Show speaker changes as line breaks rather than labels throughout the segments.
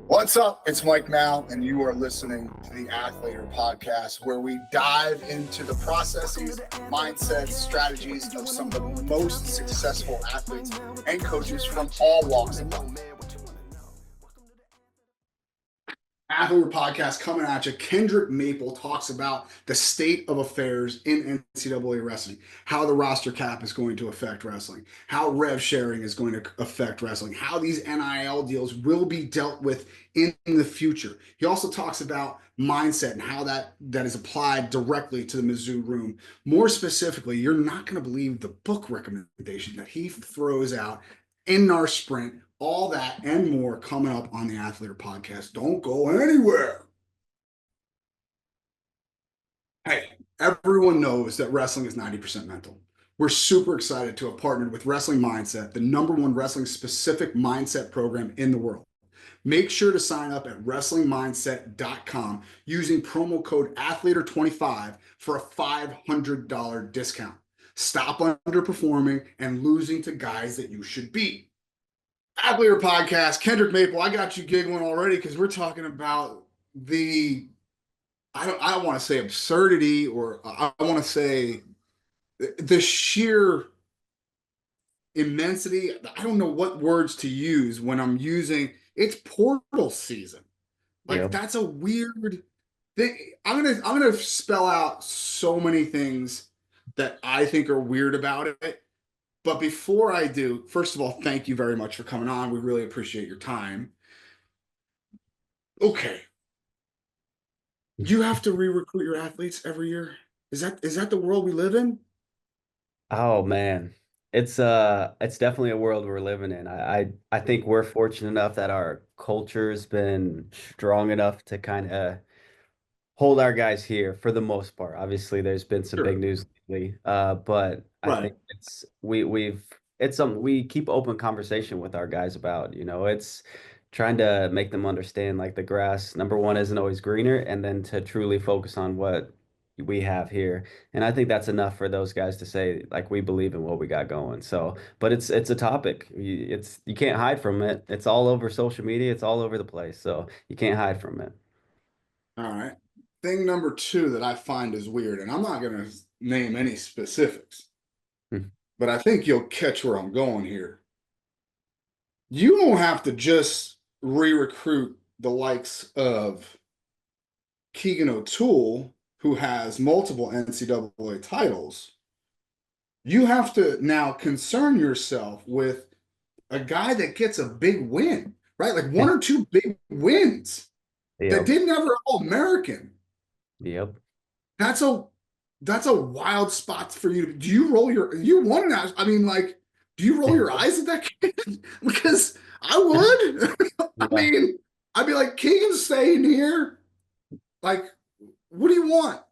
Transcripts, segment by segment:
What's up? It's Mike Mal, and you are listening to the Athletor Podcast, where we dive into the processes, mindsets, strategies of some of the most successful athletes and coaches from all walks of life. Athletor Podcast coming at you. Kendrick Maple talks about the state of affairs in NCAA wrestling, how the roster cap is going to affect wrestling, how rev sharing is going to affect wrestling, how these NIL deals will be dealt with in the future. He also talks about mindset and how that is applied directly to the Mizzou room. More specifically, you're not going to believe the book recommendation that he throws out in our sprint. All that and more coming up on the Athletor Podcast. Don't go anywhere. Hey, everyone knows that wrestling is 90% mental. We're super excited to have partnered with Wrestling Mindset, the #1 wrestling-specific mindset program in the world. Make sure to sign up at wrestlingmindset.com using promo code Athletor25 for a $500 discount. Stop underperforming and losing to guys that you should beat. Athletor Podcast, Kendrick Maple, I got you giggling already because we're talking about the, I don't want to say absurdity, or I want to say the sheer immensity. I don't know what words to use when I'm using, it's portal season. Like, That's a weird thing. I'm gonna spell out so many things that I think are weird about it. But before I do, first of all, thank you very much for coming on. We really appreciate your time. Okay. You have to re-recruit your athletes every year? Is that the world we live in?
Oh man, it's definitely a world we're living in. I think we're fortunate enough that our culture's been strong enough to kind of hold our guys here for the most part. Obviously, there's been some big
Sure.
news lately, but I
Right.
think it's something we keep open conversation with our guys about. It's trying to make them understand like the grass, number one, isn't always greener, and then to truly focus on what we have here. And I think that's enough for those guys to say like we believe in what we got going. So, but it's a topic. You can't hide from it. It's all over social media. It's all over the place. So you can't hide from it.
All right. Thing number 2 that I find is weird, and I'm not going to name any specifics,
Hmm.
but I think you'll catch where I'm going here. You don't have to just re-recruit the likes of Keegan O'Toole, who has multiple NCAA titles. You have to now concern yourself with a guy that gets a big win, right? Like 1 or 2 big wins that
Yep.
didn't ever All-American.
Yep.
That's a wild spot for you. Do you roll your, you want to, I mean, like, do you roll your eyes at that kid? Because I would. I
Yeah.
mean, I'd be like, Keegan's staying here. Like, what do you want?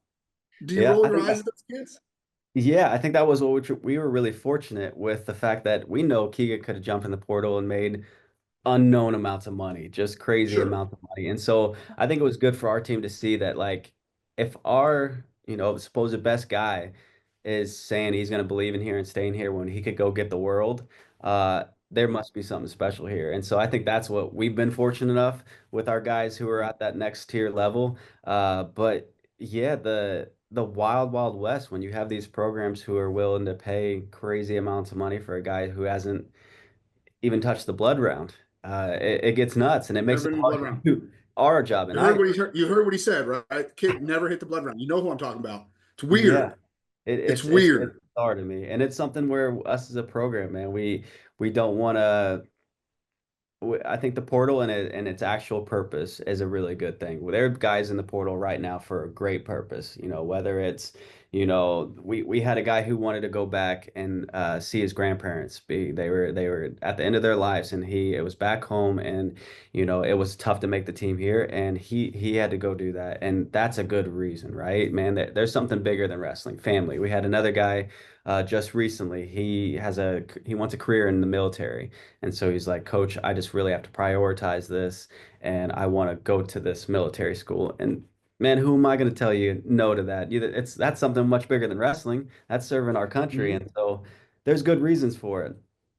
Do you
Yeah,
roll
I
your
think
eyes
that
at those kids?
yeah, I think that was what we were really fortunate with the fact that we know Keegan could have jumped in the portal and made unknown amounts of money, just crazy
Sure.
amounts of money. And so I think it was good for our team to see that like if our, supposed best guy is saying he's going to believe in here and staying here when he could go get the world, there must be something special here. And so I think that's what we've been fortunate enough with our guys who are at that next tier level. But yeah, the wild, wild west when you have these programs who are willing to pay crazy amounts of money for a guy who hasn't even touched the blood round. It gets nuts and it
Never
makes it
been in the blood
hard
round.
to do our job. And
You heard
I,
what you heard what he said, right? Kid never hit the blood round. You know who I'm talking about. It's
yeah,
weird.
it,
It's
it's
weird.
bizarre to me, and it's something where us as a program, man, we don't want to. I think the portal and its actual purpose is a really good thing. Well, there are guys in the portal right now for a great purpose. Whether it's, we had a guy who wanted to go back and see his grandparents. They were at the end of their lives, and it was back home, and it was tough to make the team here, and he had to go do that, and that's a good reason, right, man? There's something bigger than wrestling. Family. We had another guy just recently. He wants a career in the military. And so he's like, Coach, I just really have to prioritize this and I want to go to this military school. And man, who am I going to tell you no to that? That's something much bigger than wrestling. That's serving our country.
Mhm.
And so there's good reasons for it,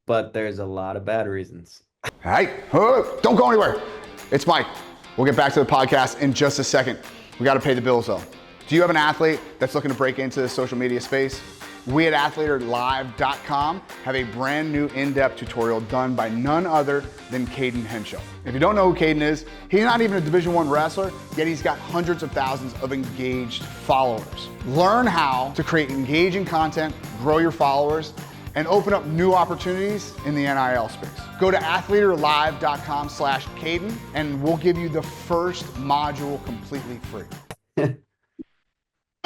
but there's a lot of bad reasons.
Hey, don't go anywhere. It's Mike. We'll get back to the podcast in just a second. We got to pay the bills though. Do you have an athlete that's looking to break into the social media space? We at athletorlive.com have a brand new in-depth tutorial done by none other than Keegan Henshaw. If you don't know who Keegan is, he's not even a Division I wrestler, yet he's got hundreds of thousands of engaged followers. Learn how to create engaging content, grow your followers, and open up new opportunities in the NIL space. Go to athletorlive.com/Keegan and we'll give you the first module completely free.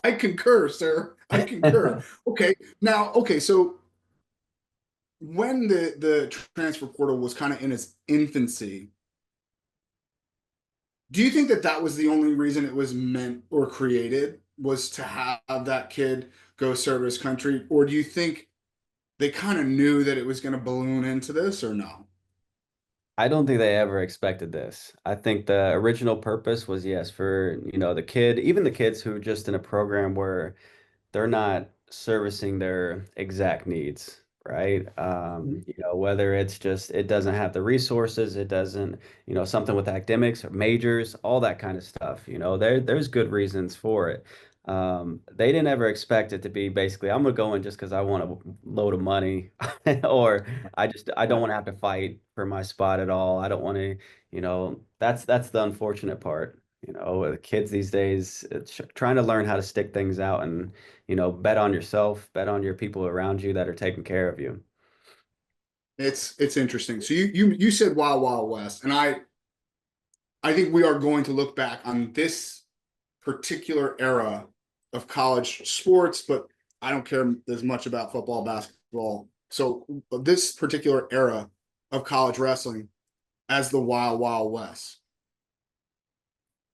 I concur, sir. I concur. So when the transfer portal was kind of in its infancy, do you think that was the only reason it was meant or created, was to have that kid go serve his country? Or do you think they kind of knew that it was going to balloon into this, or no?
I don't think they ever expected this. I think the original purpose was, yes, for, the kid, even the kids who are just in a program where they're not servicing their exact needs, right? Whether it's just, it doesn't have the resources, it doesn't, something with academics or majors, all that kind of stuff, there's good reasons for it. They didn't ever expect it to be basically, I'm gonna go in just because I want a load of money, or I don't want to have to fight for my spot at all. I don't want to, that's the unfortunate part. The kids these days, it's trying to learn how to stick things out and, bet on yourself, bet on your people around you that are taking care of you.
It's interesting. So you said Wild Wild West, and I think we are going to look back on this particular era of college sports, but I don't care as much about football, basketball. So this particular era of college wrestling as the Wild Wild West.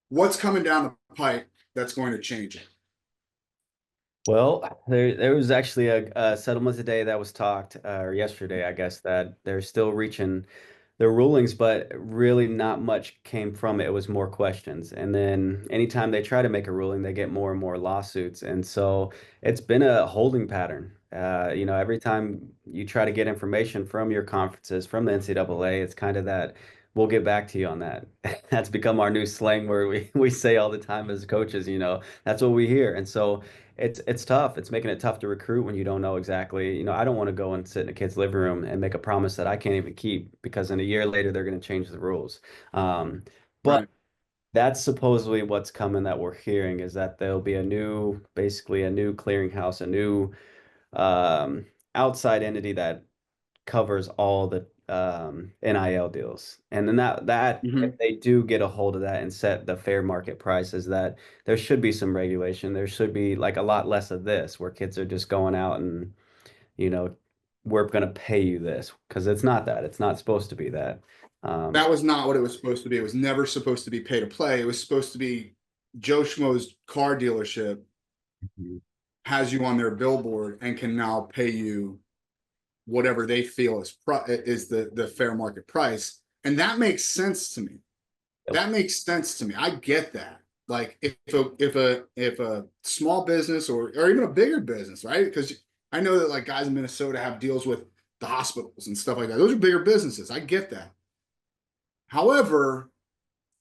What's coming down the pipe that's going to change it?
Well, there was actually a settlement today that was talked, or yesterday, I guess, that they're still reaching the rulings, but really not much came from it. It was more questions. And then anytime they try to make a ruling, they get more and more lawsuits. And so it's been a holding pattern. Every time you try to get information from your conferences, from the NCAA, it's kind of that we'll get back to you on that. That's become our new slang where we say all the time as coaches, that's what we hear. And so it's tough. It's making it tough to recruit when you don't know exactly. I don't want to go and sit in a kid's living room and make a promise that I can't even keep because in a year later they're going to change the rules. But
Right.
that's supposedly what's coming that we're hearing is that there'll be basically a new clearinghouse, a new outside entity that covers all the NIL deals. And then that
Mm-hmm.
if they do get a hold of that and set the fair market prices, that there should be some regulation. There should be like a lot less of this where kids are just going out and, you know, we're going to pay you this because it's not that. It's not supposed to be that.
That was not what it was supposed to be. It was never supposed to be pay to play. It was supposed to be Joe Schmo's car dealership
Mhm.
has you on their billboard and can now pay you whatever they feel is the fair market price. And that makes sense to me. That makes sense to me. I get that. Like if a small business or even a bigger business, right? Because I know that like guys in Minnesota have deals with the hospitals and stuff like that. Those are bigger businesses. I get that. However,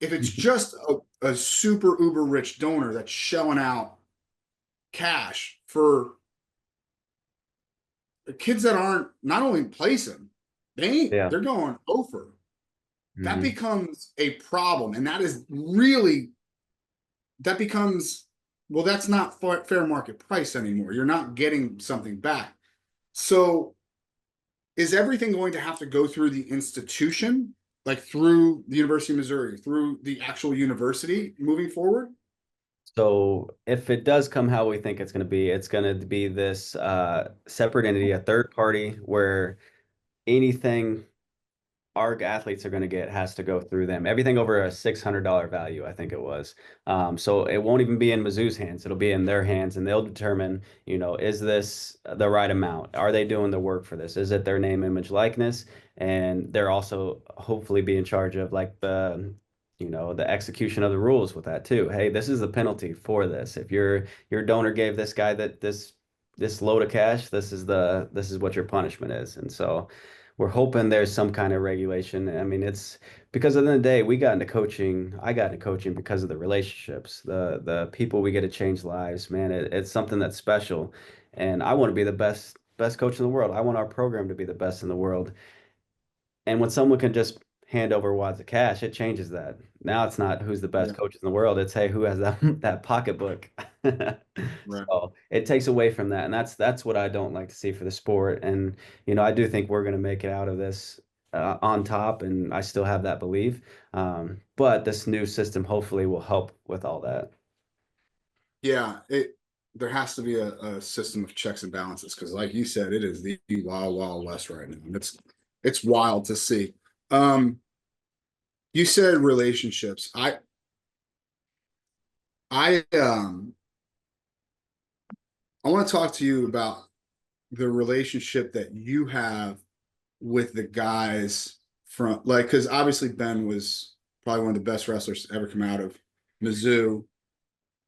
if it's just a super uber rich donor that's shelling out cash for kids that aren't not only placing,
Yeah.
they're going over. That
Mhm.
becomes a problem, and that is really that becomes well, that's not fair market price anymore. You're not getting something back. So is everything going to have to go through the institution, like through the University of Missouri, through the actual university moving forward?
So if it does come how we think it's going to be this separate entity, a third party where anything our athletes are going to get has to go through them. Everything over a $600 value, I think it was. So it won't even be in Mizzou's hands. It'll be in their hands, and they'll determine, is this the right amount? Are they doing the work for this? Is it their name, image, likeness? And they're also hopefully be in charge of like the execution of the rules with that too. Hey, this is the penalty for this. If your donor gave this guy this load of cash, this is what your punishment is. And so we're hoping there's some kind of regulation. I mean, it's because at the end of the day, we got into coaching. I got into coaching because of the relationships, the people we get to change lives. Man, it's something that's special, and I want to be the best coach in the world. I want our program to be the best in the world. And when someone can just hand over wads of cash, it changes that. Now it's not who's the best
Yeah,
coaches in the world. It's hey, who has that that pocketbook.
right.
So it takes away from that, and that's what I don't like to see for the sport. And I do think we're going to make it out of this on top, and I still have that belief. But this new system hopefully will help with all that.
Yeah, there has to be a system of checks and balances because, like you said, it is the wild, wild west right now. And it's wild to see. You said relationships. I I want to talk to you about the relationship that you have with the guys from like because obviously Ben was probably one of the best wrestlers to ever come out of Mizzou.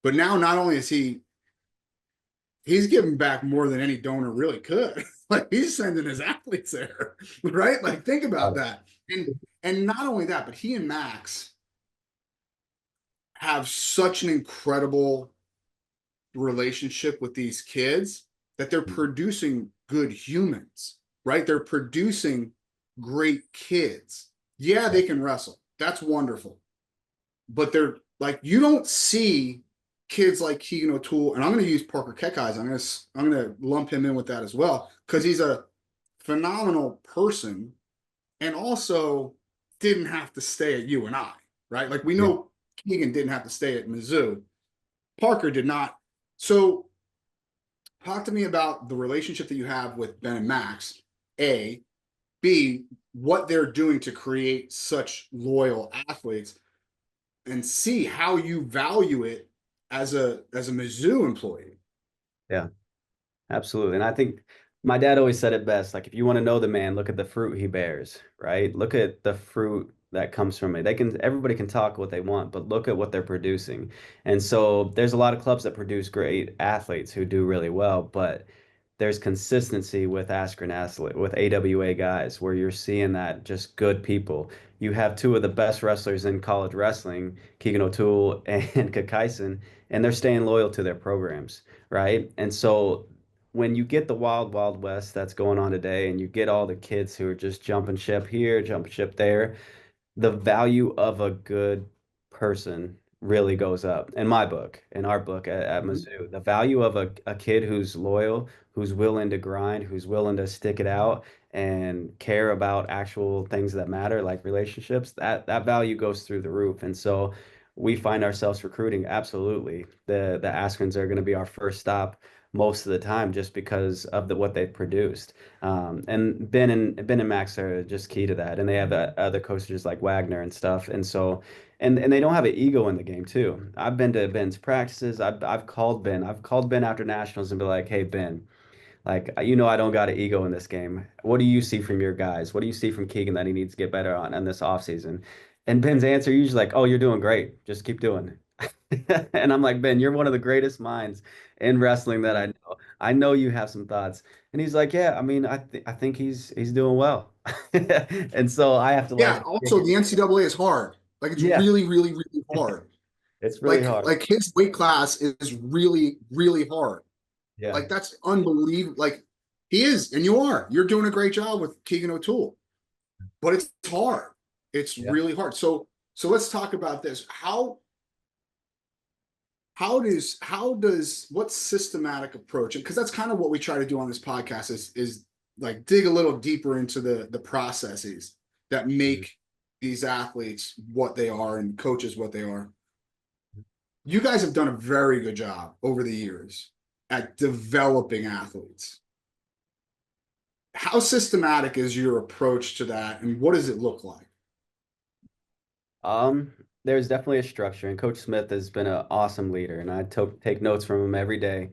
But now not only is he's giving back more than any donor really could. Like he's sending his athletes there, right? Like think about that. And not only that, but he and Max have such an incredible relationship with these kids that they're producing good humans, right? They're producing great kids. Yeah, they can wrestle. That's wonderful. But they're like you don't see kids like Keegan O'Toole, and I'm going to use Parker Kekais. I'm going to lump him in with that as well because he's a phenomenal person, and also didn't have to stay at UNI, right? Like we
Yeah.
know Keegan didn't have to stay at Mizzou. Parker did not. So, talk to me about the relationship that you have with Ben and Max. A, B, what they're doing to create such loyal athletes, and C, how you value it as a Mizzou employee.
Yeah. Absolutely. And I think my dad always said it best. Like, if you want to know the man, look at the fruit he bears, right? Look at the fruit that comes from it. Everybody can talk what they want, but look at what they're producing. And so there's a lot of clubs that produce great athletes who do really well, but there's consistency with Askren athlete, with AWA guys, where you're seeing that just good people. You have two of the best wrestlers in college wrestling, Keegan O'Toole and Kakaisen, and they're staying loyal to their programs, right? And so when you get the wild, wild west that's going on today, and you get all the kids who are just jumping ship here, jumping ship there, the value of a good person really goes up in my book, in our book at
Mhm.
Mizzou. The value of a kid who's loyal, who's willing to grind, who's willing to stick it out and care about actual things that matter, like relationships, that value goes through the roof. And so we find ourselves recruiting absolutely. The Askrens are going to be our first stop most of the time just because of what they've produced. And Ben and Max are just key to that, and they have other coaches like Wagner and stuff, and so and they don't have an ego in the game too. I've been to Ben's practices. I've called Ben. I've called Ben after nationals and be like, "Hey Ben, like I don't got an ego in this game. What do you see from your guys? What do you see from Keegan that he needs to get better on in this offseason?" And Ben's answer usually like, "Oh, you're doing great. Just keep doing it." And I'm like, Ben, you're one of the greatest minds in wrestling that I know. I know you have some thoughts. And he's like, yeah, I mean, I think he's doing well. And so I have to
Yeah.
like,
Also, the NCAA is hard. Like it's
yeah,
really, really, really hard.
it's really
Like
hard.
like his weight class is really, really hard.
Yeah,
Like that's unbelievable. Like he is, and you are. You're doing a great job with Keegan O'Toole, but it's hard. It's
yeah.
really hard. So let's talk about this. How does what systematic approach? Because that's kind of what we try to do on this podcast is like dig a little deeper into the processes that
Mhm.
make these athletes what they are and coaches what they are. You guys have done a very good job over the years at developing athletes. How systematic is your approach to that, and what does it look like?
Um, there's definitely a structure, and Coach Smith has been an awesome leader, and I take notes from him every day.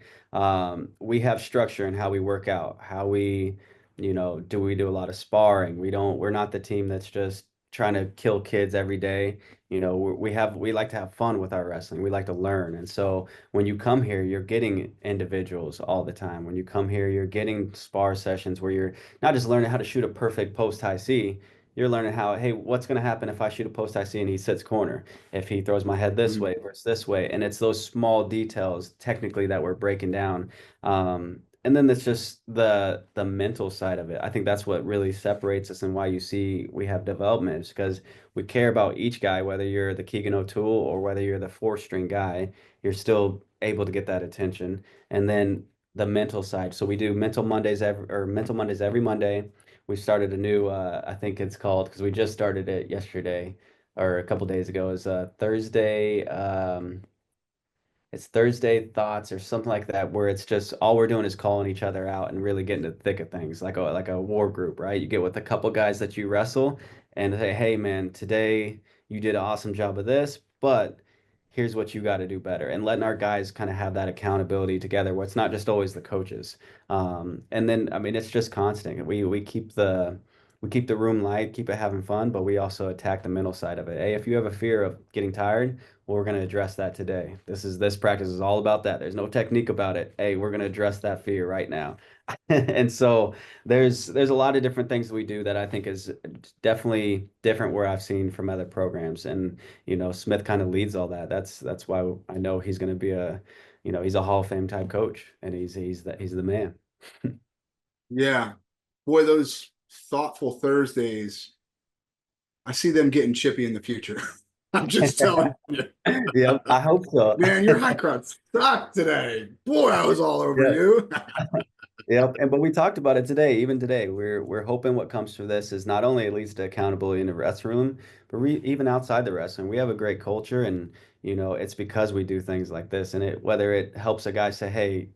We have structure in how we work out, how we, do we do a lot of sparring? We're not the team that's just trying to kill kids every day. You know, we like to have fun with our wrestling. We like to learn. And so when you come here, you're getting individuals all the time. When you come here, you're getting spar sessions where you're not just learning how to shoot a perfect post high C, you're learning how, hey, what's going to happen if I shoot a post high C and he sits corner? If he throws my head this
Mhm.
way versus this way. And it's those small details technically that we're breaking down. And then it's just the mental side of it. I think that's what really separates us and why you see we have development is because we care about each guy, whether you're the Keegan O'Toole or whether you're the four string guy, you're still able to get that attention. And then the mental side. So we do mental Mondays every Monday. We started a new I think it's called because we just started it yesterday or a couple days ago is Thursday it's Thursday thoughts or something like that, where it's just all we're doing is calling each other out and really getting to the thick of things, like a war group, right? You get with a couple guys that you wrestle and say, "Hey, man, today you did an awesome job of this, but here's what you got to do better," and letting our guys kind of have that accountability together, where it's not just always the coaches. And then, I mean, it's just constant. We keep the room light, keep it having fun, but we also attack the mental side of it. Hey, if you have a fear of getting tired, well, we're going to address that today. This practice is all about that. There's no technique about it. Hey, we're going to address that fear right now. And so there's a lot of different things we do that I think is definitely different where I've seen from other programs. And you know, Smith kind of leads all that. That's why I know he's going to be he's a Hall of Fame type coach, and he's the man.
Yeah. Boy, those thoughtful Thursdays, I see them getting chippy in the future. I'm just telling you.
Yep, I hope so.
Man, your high crowd sucked today. Boy, I was all over
Yeah.
you.
Yep. And but we talked about it today, even today. We're hoping what comes from this is not only it leads to accountability in the wrestling room, but even outside the wrestling. We have a great culture and it's because we do things like this. And whether it helps a guy say, "Hey,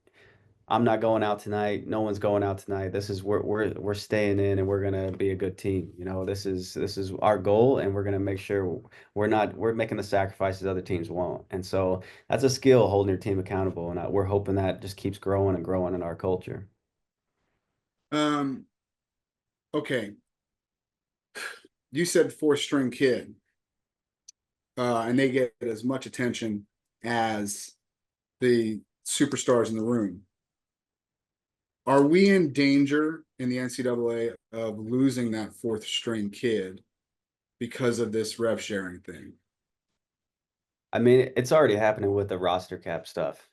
I'm not going out tonight, no one's going out tonight. This is we're staying in and we're gonna be a good team. This is our goal and we're gonna make sure we're making the sacrifices other teams won't." And so that's a skill holding your team accountable. And we're hoping that just keeps growing and growing in our culture.
Um, okay. You said four string kid, and they get as much attention as the superstars in the room. Are we in danger in the NCAA of losing that fourth string kid because of this rev sharing thing?
I mean, it's already happening with the roster cap stuff,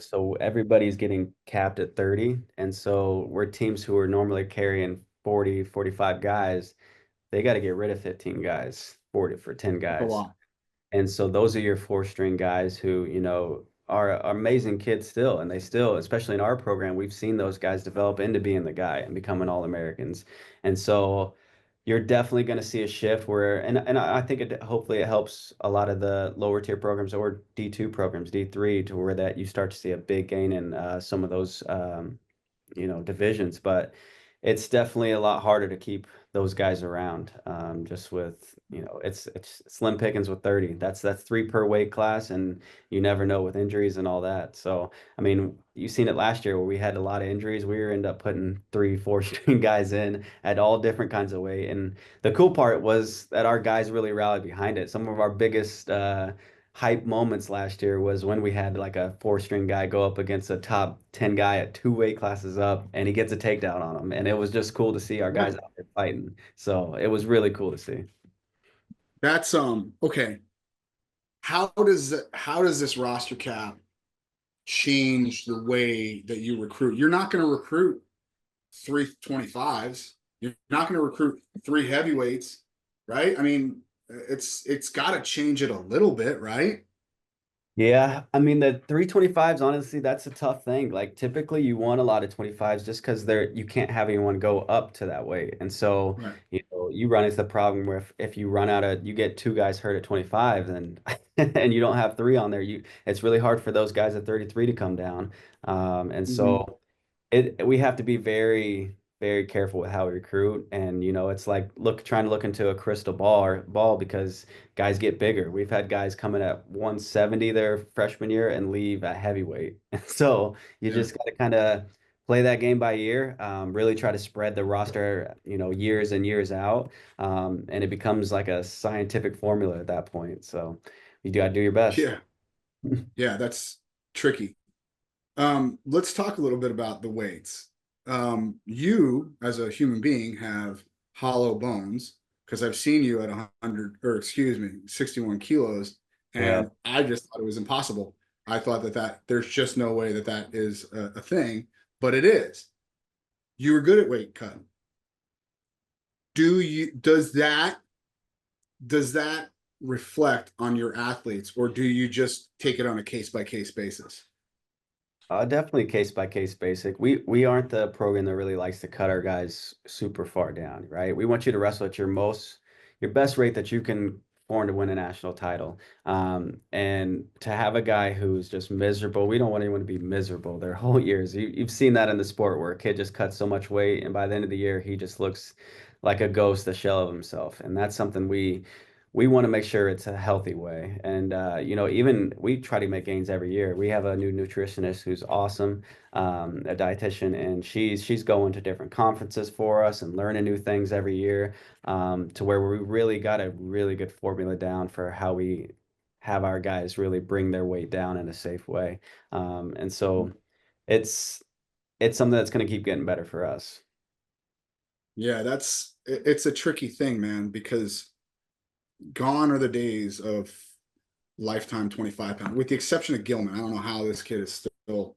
so everybody's getting capped at 30. And so we're teams who are normally carrying 40, 45 guys, they got to get rid of 15 guys, 40 for 10
That's a
guys.
lot.
And so those are your four string guys who, are amazing kids still. And they still, especially in our program, we've seen those guys develop into being the guy and becoming All-Americans. And so you're definitely going to see a shift where, and I think hopefully it helps a lot of the lower tier programs or D2 programs, D3, to where that you start to see a big gain in some of those divisions, but it's definitely a lot harder to keep those guys around. Just with, it's slim pickings with 30. That's three per weight class, and you never know with injuries and all that. So, I mean, you've seen it last year where we had a lot of injuries. We were end up putting three, four string guys in at all different kinds of weight. And the cool part was that our guys really rallied behind it. Some of our biggest hype moments last year was when we had like a four string guy go up against a top 10 guy at two weight classes up and he gets a takedown on him. And it was just cool to see our
Yeah.
guys out there fighting. So it was really cool to see.
That's okay. How does this roster cap change the way that you recruit? You're not going to recruit 325s. You're not going to recruit three heavyweights, right? I mean, it's got to change it a little bit, right?
Yeah, I mean the 325s, honestly, that's a tough thing. Like typically you want a lot of 25s just because you can't have anyone go up to that weight. And so,
Right.
you run into the problem where if you run out of you get two guys hurt at 25, then and you don't have three on there, it's really hard for those guys at 33 to come down. And
Mm-hmm.
so we have to be very very careful with how we recruit, and it's like trying to look into a crystal ball because guys get bigger. We've had guys come in at 170 their freshman year and leave at heavyweight. So you
Yeah.
just got to kind of play that game by ear, really try to spread the roster, years and years out. And it becomes like a scientific formula at that point. So you got to do your best.
Yeah. Yeah, that's tricky. Let's talk a little bit about the weights. You, as a human being, have hollow bones because I've seen you at 100, or excuse me, 61 kilos,
Yeah.
and I just thought it was impossible. I thought that there's just no way that is a thing, but it is. You were good at weight cutting. Does that reflect on your athletes, or do you just take it on a case by case basis?
Definitely case by case basic. We aren't the program that really likes to cut our guys super far down, right? We want you to wrestle at your best rate that you can perform to win a national title. And to have a guy who's just miserable, we don't want anyone to be miserable their whole years. You've seen that in the sport where a kid just cuts so much weight, and by the end of the year, he just looks like a ghost, a shell of himself. And that's something we want to make sure it's a healthy way. And, even we try to make gains every year. We have a new nutritionist who's awesome, a dietitian, and she's going to different conferences for us and learning new things every year, to where we really got a really good formula down for how we have our guys really bring their weight down in a safe way. And so it's it's something that's going to keep getting better for us.
Yeah, it's a tricky thing, man, because gone are the days of lifetime 25 pound, with the exception of Gilman. I don't know how this kid is still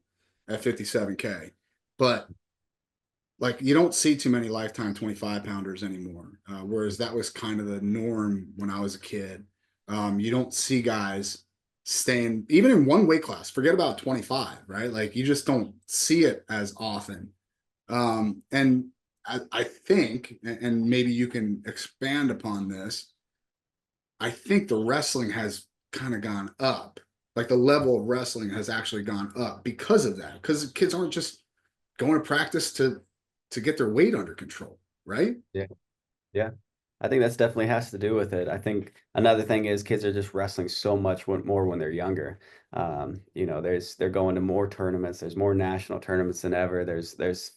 at 57K, but like you don't see too many lifetime 25 pounders anymore. Whereas that was kind of the norm when I was a kid. You don't see guys staying even in one weight class, forget about 25, right? Like you just don't see it as often. And I think, and maybe you can expand upon this, I think the wrestling has kind of gone up. Like the level of wrestling has actually gone up because of that. Because kids aren't just going to practice to get their weight under control, right?
Yeah. Yeah. I think that's definitely has to do with it. I think another thing is kids are just wrestling so much more when they're younger. They're going to more tournaments. There's more national tournaments than ever. There's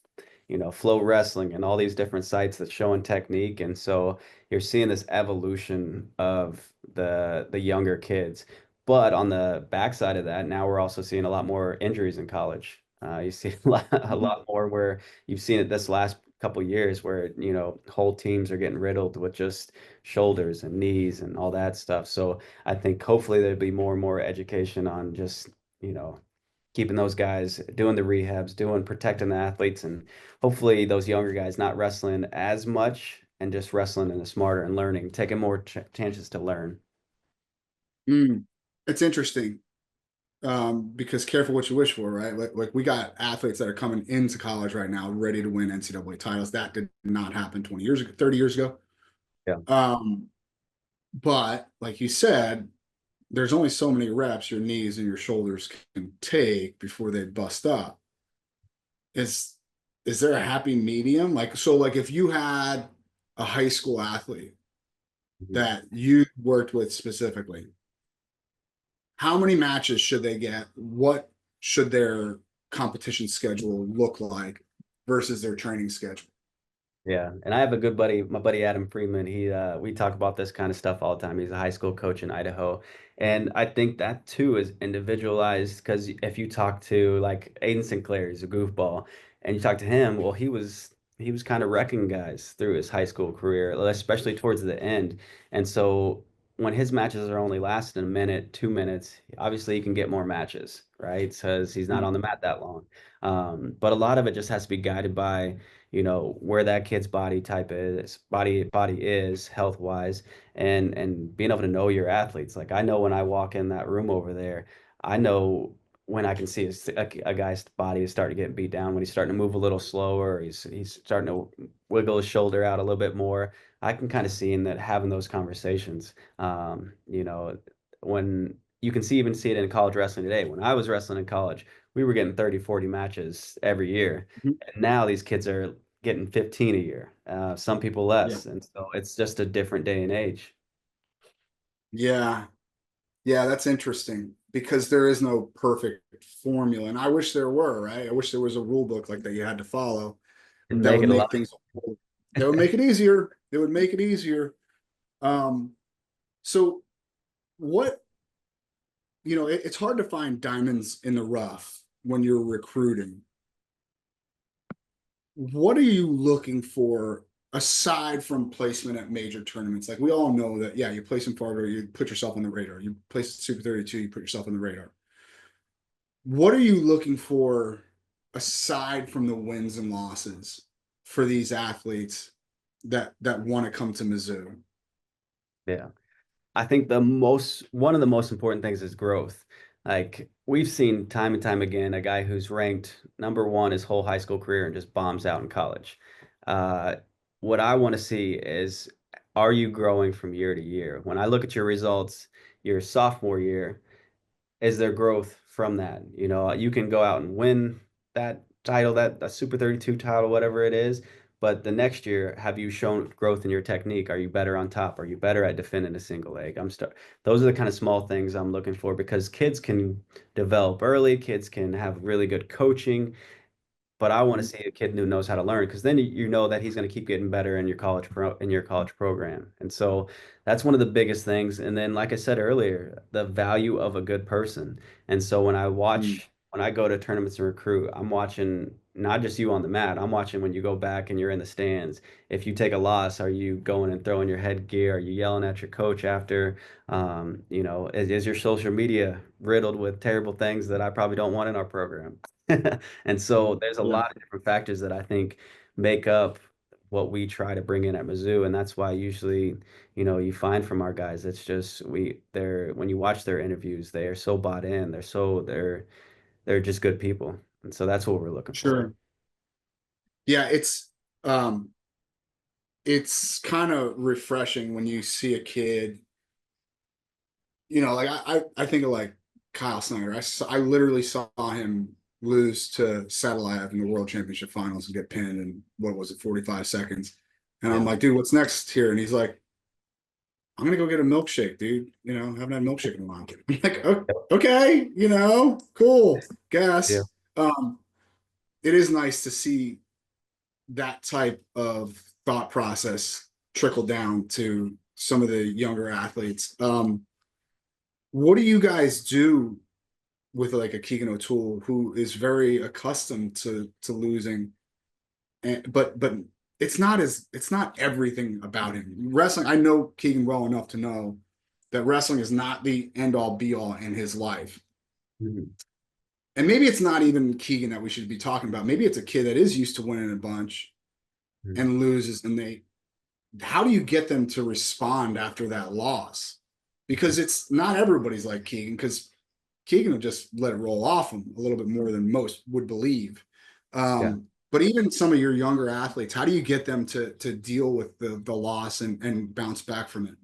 flow wrestling and all these different sites that showing technique, and so you're seeing this evolution of the younger kids. But on the backside of that, now we're also seeing a lot more injuries in college. You see a
Mhm.
lot more where you've seen it this last couple years where whole teams are getting riddled with just shoulders and knees and all that stuff. So I think hopefully there'll be more and more education on just you know keeping those guys doing the rehabs, doing protecting the athletes, and hopefully those younger guys not wrestling as much and just wrestling in a smarter and learning, taking more chances to learn.
Mm. It's interesting, because careful what you wish for, right? Like we got athletes that are coming into college right now ready to win NCAA titles. That did not happen 20 years ago, 30 years ago.
Yeah.
Um, but like you said, there's only so many reps your knees and your shoulders can take before they bust up. Is is there a happy medium? Like so, like if you had a high school athlete
Mhm.
that you worked with specifically, how many matches should they get? What should their competition schedule look like versus their training schedule?
Yeah, and I have a good buddy, my buddy Adam Freeman. We talk about this kind of stuff all the time. He's a high school coach in Idaho, and I think that too is individualized because if you talk to like Aiden Sinclair, he's a goofball, and you talk to him, well, he was kind of wrecking guys through his high school career, especially towards the end. And so when his matches are only lasting a minute, 2 minutes, obviously he can get more matches, right? Because he's not on the mat that long. But a lot of it just has to be guided by where that kid's body is health wise, and being able to know your athletes. Like I know when I walk in that room over there, I know when I can see a guy's body is starting to get beat down, when he's starting to move a little slower, he's starting to wiggle his shoulder out a little bit more. I can kind of see in that having those conversations, when you can see it in college wrestling today. When I was wrestling in college, we were getting 30, 40 matches every year.
Mhm.
And now these kids are getting 15 a year, some people
Yeah.
less. And so it's just a different day and age.
Yeah. Yeah, that's interesting. because there is no perfect formula. And I wish there were, right? I wish there was a rule book like that you had to follow
And
that
make
would
it a
make
lot.
things, that would make it easier. It would make it easier. Um, so what, it's hard to find diamonds in the rough when you're recruiting. What are you looking for aside from placement at major tournaments? Like we all know that, yeah, you place in Fargo, you put yourself on the radar. You place Super 32, you put yourself on the radar. What are you looking for aside from the wins and losses for these athletes that want to come to Mizzou?
Yeah. I think one of the most important things is growth. Like we've seen time and time again, a guy who's ranked number one his whole high school career and just bombs out in college. Uh, what I want to see is, are you growing from year to year? When I look at your results, your sophomore year, is there growth from that? You know, you can go out and win that title, that Super 32 title, whatever it is. But the next year, have you shown growth in your technique? Are you better on top? Are you better at defending a single leg? Those are the kind of small things I'm looking for because kids can develop early, kids can have really good coaching, but I want to see a kid who knows how to learn because then you know that he's going to keep getting better in your college program. And so that's one of the biggest things. And then, like I said earlier, the value of a good person. And so
Mm.
when I go to tournaments and recruit, I'm watching not just you on the mat. I'm watching when you go back and you're in the stands. If you take a loss, are you going and throwing your headgear? Are you yelling at your coach after? Is your social media riddled with terrible things that I probably don't want in our program? And so there's a
Yeah,
lot of different factors that I think make up what we try to bring in at Mizzou. And that's why usually, you find from our guys, it's just when you watch their interviews, they are so bought in. They're just good people. And so that's what we're looking for.
sure. Yeah, um it's kind of refreshing when you see a kid, like I think of like Kyle Steiner. I literally saw him lose to Satellite in the World Championship Finals and get pinned in what was it, 45 seconds. And I'm
Yeah.
like, dude, what's next here? And he's like, I'm gonna go get a milkshake, dude. Haven't had a milkshake in a while. I'm like, okay, cool,
Yeah.
guess. It is nice to see that type of thought process trickle down to some of the younger athletes. What do you guys do with like a Keegan O'Toole who is very accustomed to losing, but it's not everything about him. Wrestling, I know Keegan well enough to know that wrestling is not the end all be all in his life.
Mhm.
And maybe it's not even Keegan that we should be talking about. Maybe it's a kid that is used to winning a bunch
Mhm.
and loses, and how do you get them to respond after that loss? Because it's not everybody's like Keegan, because Keegan will just let it roll off him a little bit more than most would believe.
Yeah.
But even some of your younger athletes, how do you get them to deal with the loss and bounce back from it?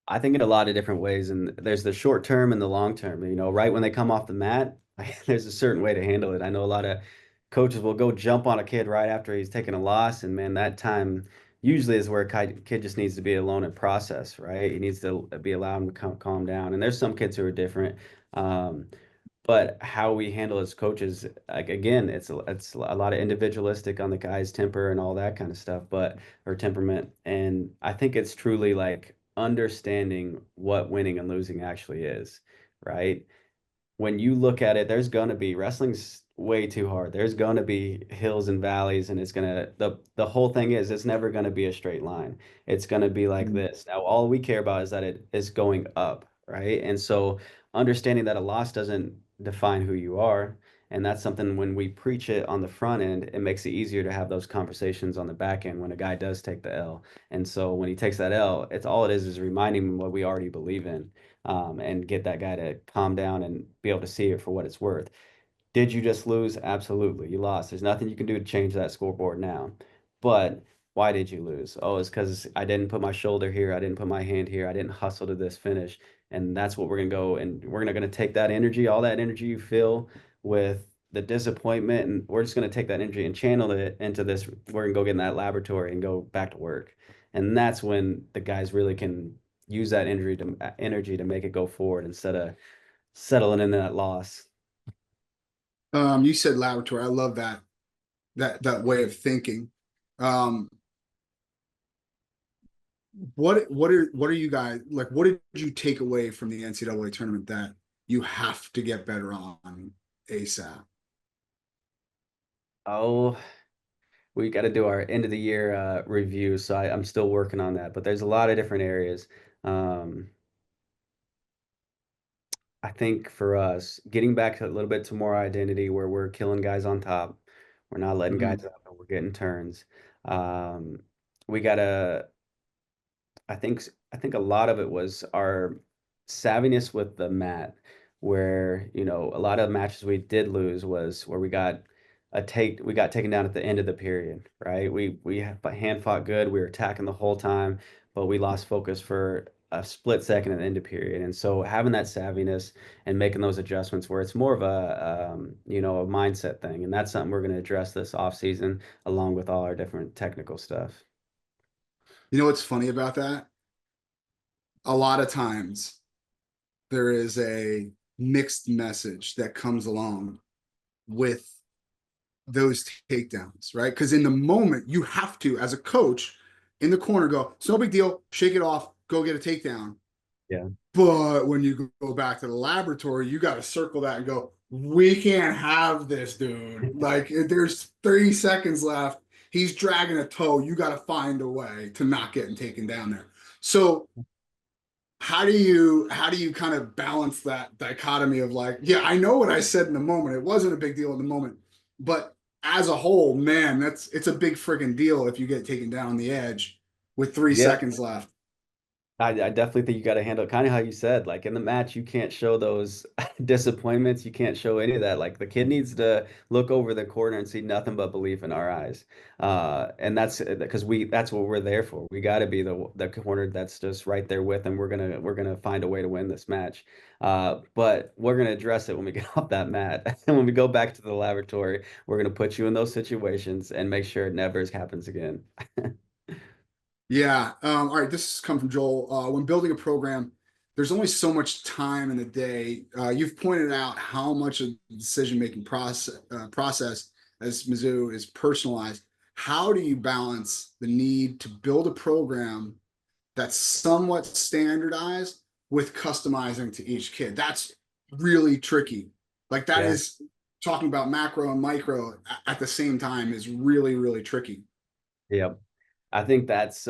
I think in a lot of different ways, and there's the short term and the long term. Right when they come off the mat, there's a certain way to handle it. I know a lot of coaches will go jump on a kid right after he's taken a loss, and man, that time usually is where a kid just needs to be alone and process, right? He needs to be allowed to calm down. And there's some kids who are different. Um, but how we handle as coaches, like again, it's a lot of individualistic on the guy's temper and all that kind of stuff, but or temperament. And I think it's truly like understanding what winning and losing actually is, right? When you look at it, there's gonna be wrestling's way too hard. There's gonna be hills and valleys, and the whole thing is it's never gonna be a straight line. It's gonna be like this. Now, all we care about is that it is going up, right? And so understanding that a loss doesn't define who you are, and that's something when we preach it on the front end, it makes it easier to have those conversations on the back end when a guy does take the L. And so when he takes that L, it's all it is reminding him what we already believe in, and get that guy to calm down and be able to see it for what it's worth. Did you just lose? Absolutely. You lost. There's nothing you can do to change that scoreboard now. But why did you lose? Oh, it's because I didn't put my shoulder here. I didn't put my hand here. I didn't hustle to this finish. And that's what we're going to go. And we're going to take that energy, all that energy you feel with the disappointment. And we're just going to take that energy and channel it into this. We're going to go get in that laboratory and go back to work. And that's when the guys really can use that energy to make it go forward instead of settling in that loss.
You said laboratory. I love that way of thinking. Um, what are you guys like? What did you take away from the NCAA tournament that you have to get better on ASAP?
Oh, we got to do our end of the year review, so I'm still working on that. But there's a lot of different areas. Um, I think for us, getting back a little bit to more identity where we're killing guys on top, we're not letting
Mhm.
guys up, and we're getting turns. Um, we gotta I think a lot of it was our savviness with the mat, where, a lot of matches we did lose was where we got taken down at the end of the period, right? We hand fought good, we were attacking the whole time, but we lost focus for a split second at the end of period. And so having that savviness and making those adjustments where it's more of a mindset thing. And that's something we're going to address this off season along with all our different technical stuff.
You know what's funny about that? A lot of times there is a mixed message that comes along with those takedowns, right? Because in the moment, you have to, as a coach in the corner, go, it's no big deal, shake it off, go get a takedown.
Yeah.
But when you go back to the laboratory, you got to circle that and go, we can't have this, dude. Like, there's 30 seconds left. He's dragging a toe. You got to find a way to not getting taken down there. So how do you kind of balance that dichotomy of like, yeah, I know what I said in the moment. It wasn't a big deal in the moment, but as a whole, man, it's a big friggin' deal if you get taken down on the edge with three
Yeah.
seconds left.
I definitely think you got to handle kind of how you said, like in the match, you can't show those disappointments. You can't show any of that. Like the kid needs to look over the corner and see nothing but belief in our eyes. And that's because that's what we're there for. We got to be the corner that's just right there with them. We're gonna find a way to win this match. But we're gonna address it when we get off that mat. And when we go back to the laboratory, we're gonna put you in those situations and make sure it never happens again.
Yeah. All right. This has come from Joel. When building a program, there's only so much time in the day. You've pointed out how much of the decision-making process as Mizzou is personalized. How do you balance the need to build a program that's somewhat standardized with customizing to each kid? That's really tricky. Like that
Yeah.
is talking about macro and micro at the same time is really, really tricky.
Yep. I think that's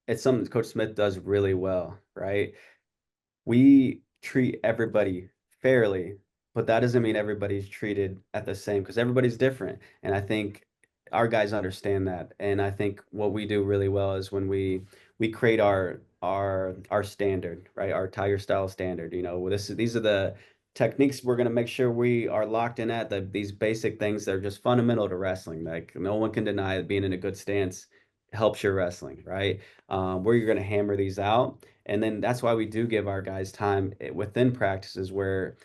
it's something Coach Smith does really well, right? We treat everybody fairly, but that doesn't mean everybody's treated at the same because everybody's different. And I think our guys understand that. And I think what we do really well is when we create our standard, right? Our Tiger style standard. These are the techniques we're going to make sure we are locked in at these basic things that are just fundamental to wrestling. Like no one can deny that being in a good stance helps your wrestling, right? Where you're going to hammer these out. And then that's why we do give our guys time within practices where,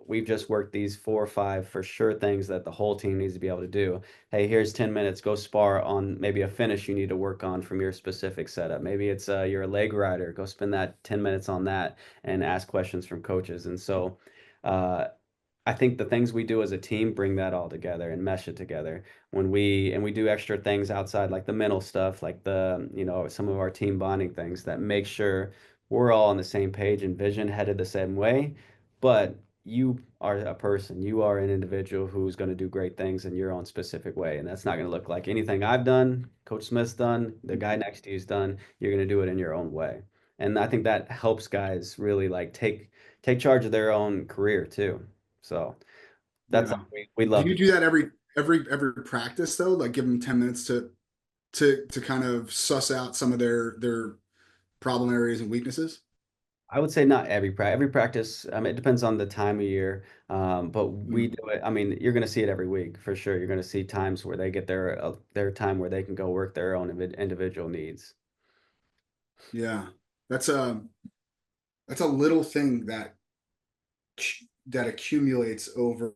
we've just worked these 4 or 5 for sure things that the whole team needs to be able to do. Hey, here's 10 minutes, go spar on maybe a finish you need to work on from your specific setup. Maybe it's you're a leg rider, go spend that 10 minutes on that and ask questions from coaches. And so, uh, I think the things we do as a team bring that all together and mesh it together. We do extra things outside, like the mental stuff, like some of our team bonding things that make sure we're all on the same page and vision, headed the same way. But you are a person, you are an individual who's going to do great things in your own specific way. And that's not going to look like anything I've done, Coach Smith's done, the guy next to you's done. You're going to do it in your own way. And I think that helps guys really like take charge of their own career too. So that's
Yeah.
something we
Do
love to
you
do.
do that every practice though? Like give them 10 minutes to kind of suss out some of their problem areas and weaknesses?
I would say not every practice. It depends on the time of year, but we
Mm,
do it. I mean, you're going to see it every week for sure. You're going to see times where they get their time where they can go work their own individual needs.
yeah. That's a that's a little thing that accumulates over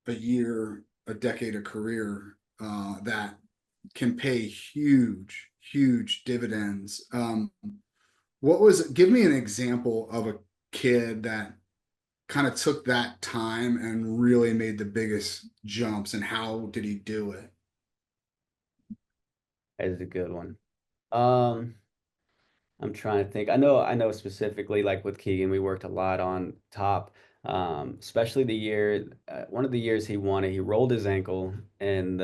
a year, a decade of career that can pay huge, huge dividends. Give me an example of a kid that kind of took that time and really made the biggest jumps, and how did he do it?
That is a good one. Um, I'm trying to think. I know specifically like with Keegan, we worked a lot on top. Especially the year, one of the years he won it, he rolled his ankle in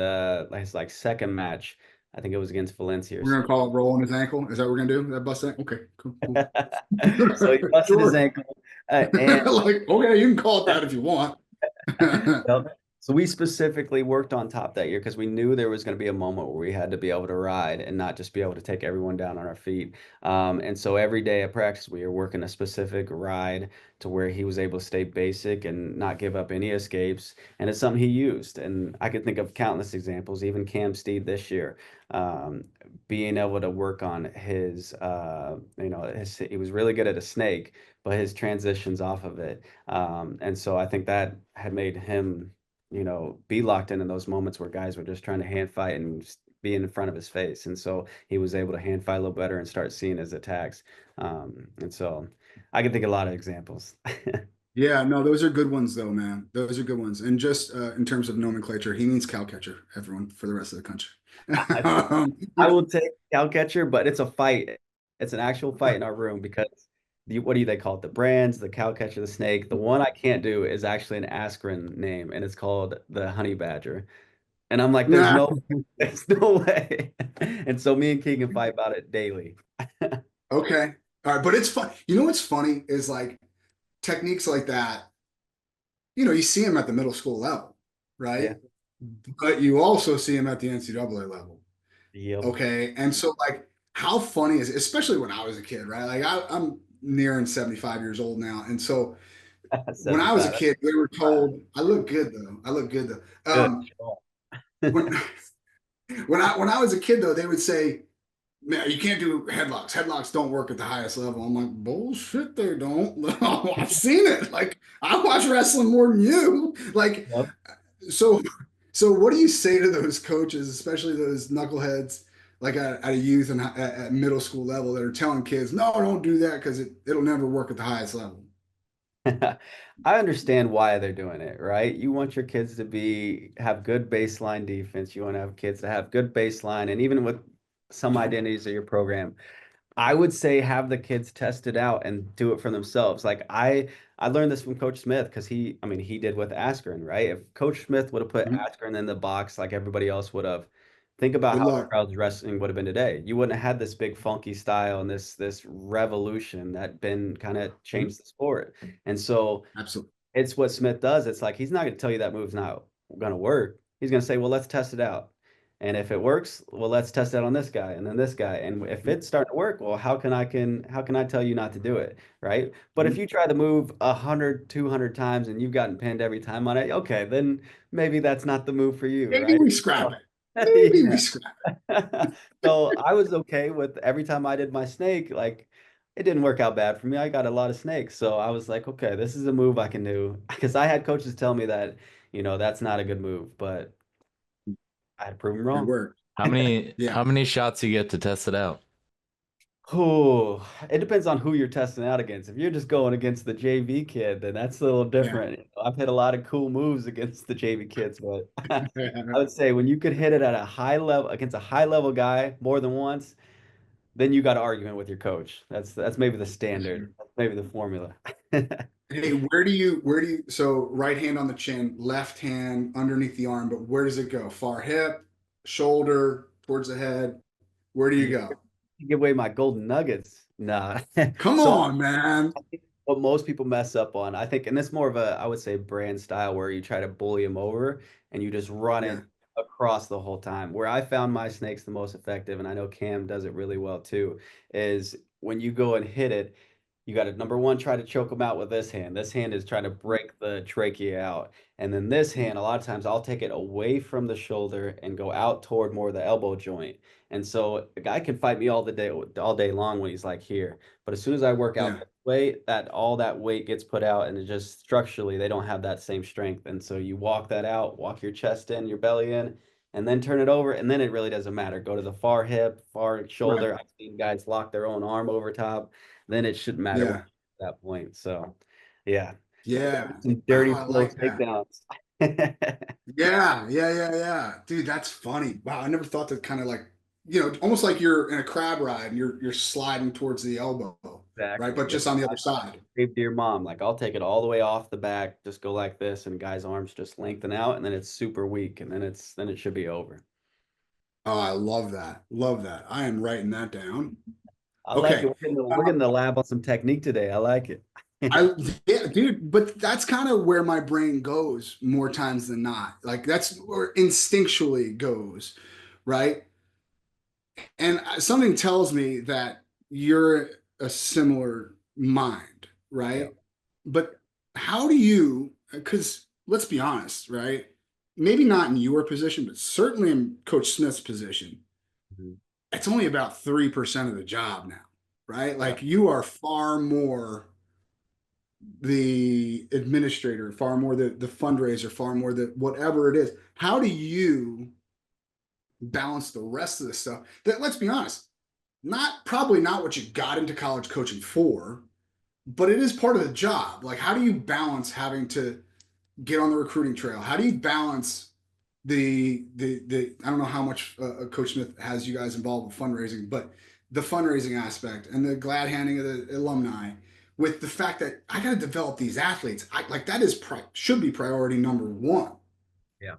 his like second match. I think it was against Valencia or
We're gonna
something.
call it rolling his ankle. Is that what we're gonna do? That bust ankle? Okay, cool, cool.
So he busted his
Sure.
ankle, and
Like, okay, you can call it that if you want.
Yep. So we specifically worked on top that year because we knew there was going to be a moment where we had to be able to ride and not just be able to take everyone down on our feet. And so every day at practice, we were working a specific ride to where he was able to stay basic and not give up any escapes. And it's something he used. And I could think of countless examples, even Cam Steed this year, um, being able to work on he was really good at a snake, but his transitions off of it. And so I think that had made him, be locked in those moments where guys were just trying to hand fight and just be in front of his face. And so he was able to hand fight a little better and start seeing his attacks. And so I can think of a lot of examples.
Yeah, no, those are good ones though, man. Those are good ones. And just in terms of nomenclature, he means cow catcher, everyone, for the rest of the country.
I, I will take cow catcher, but it's a fight. It's an actual fight in our room because what do they call it? The brands, the cow catcher, the snake. The one I can't do is actually an Askren name, and it's called the honey badger. And I'm like,
Nah,
there's no way. And so me and Keegan fight about it daily.
okay. All right, but it's fun. You know what's funny is like techniques like that, you see them at the middle school level,
Yeah.
right? But you also see them at the NCAA level.
Yep.
Okay. And so, like, how funny is it, especially when I was a kid, right? Like, I'm nearing 75 years old now. And so, when I was a
75.
kid, we were told, I look good though. I look good though.
Good. Sure.
When, when I was a kid, though, they would say, man, you can't do headlocks. Headlocks don't work at the highest level. I'm like, bullshit, they don't. I've seen it. Like, I watch wrestling more than you. Like,
Yep.
so, so what do you say to those coaches, especially those knuckleheads, like at a youth and at middle school level, that are telling kids, no, don't do that because it'll never work at the highest level?
I understand why they're doing it, right? You want your kids to have good baseline defense. You want to have kids to have good baseline, and even with some identities of your program, I would say have the kids test it out and do it for themselves. Like I learned this from Coach Smith because he did with Askren, right? If Coach Smith would have put
Mhm.
Askren in the box like everybody else would have, think about
Good
how the
luck.
crowd's wrestling would have been today. You wouldn't have had this big funky style and this revolution that been kind of
Mhm.
changed the sport. And so
Absolutely.
it's what Smith does. It's like he's not going to tell you that move's not going to work. He's going to say, "Well, let's test it out." And if it works, well, let's test it on this guy and then this guy. And if it's starting to work, well, how can I tell you not to do it, right? But if
Mhm.
you try to move 100, 200 times and you've gotten pinned every time on it, okay, then maybe that's not the move for you,
Maybe
right?
we scrap
So,
it. Maybe we
yeah.
scrap
So I was okay with every time I did my snake, like it didn't work out bad for me. I got a lot of snakes. So I was like, okay, this is a move I can do. Because I had coaches tell me that, that's not a good move, but
it.
I had proven
It
wrong.
worked.
How many
Yeah.
how many shots you get to test it out?
Oh, it depends on who you're testing out against. If you're just going against the JV kid, then that's a little
Yeah.
different. I've hit a lot of cool moves against the JV kids, but I would say when you could hit it at a high level against a high level guy more than once, then you got an argument with your coach. That's maybe the standard. That's maybe the formula.
Hey, so right hand on the chin, left hand underneath the arm, but where does it go? Far hip, shoulder, towards the head. Where do you
You
go?
give away my golden nuggets. Nah.
Come
So
on, man.
what most people mess up on, I think, and it's more of I would say, brand style where you try to bully them over and you just run
Yeah,
it across the whole time. Where I found my snakes the most effective, and I know Cam does it really well too, is when you go and hit it, you got to number one, try to choke them out with this hand. This hand is trying to break the trachea out. And then this hand, a lot of times I'll take it away from the shoulder and go out toward more of the elbow joint. And so a guy can fight me all day long when he's like here. But as soon as I work out
yeah,
this way, that all that weight gets put out and it just structurally they don't have that same strength. And so you walk that out, walk your chest in, your belly in, and then turn it over. And then it really doesn't matter. Go to the far hip, far
right.
shoulder. I've seen guys lock their own arm over top, then it shouldn't matter what
Yeah.
at that point. So, yeah.
Yeah.
Some
Wow,
dirty
I
flow
like that.
takedowns.
Yeah. Dude, that's funny. Wow, I never thought to kind of like, almost like you're in a crab ride and you're sliding towards the elbow, right?
Exactly.
But
Yep.
just on the other side.
Save to your mom. Like I'll take it all the way off the back, just go like this, and guy's arms just lengthen out, and then it's super weak, and then it should be over.
Oh, I love that. Love that. I am writing that down.
I like it.
Okay.
We're getting the lab on some technique today. I like it.
I yeah, dude, but that's kind of where my brain goes more times than not. Like that's where instinctually goes, right? And something tells me that you're a similar mind,
Yeah.
right? But how do you, because let's be honest, right? Maybe not in your position, but certainly in Coach Smith's position,
Mhm.
it's only about 3% of the job now, right?
Yeah.
Like you are far more the administrator, far more the fundraiser, far more the whatever it is. How do you balance the rest of the stuff that, let's be honest, probably not what you got into college coaching for, but it is part of the job. Like, how do you balance having to get on the recruiting trail? How do you balance the I don't know how much Coach Smith has you guys involved with fundraising, but the fundraising aspect and the glad handing of the alumni with the fact that I got to develop these athletes. Like that is should be priority number one.
Yeah.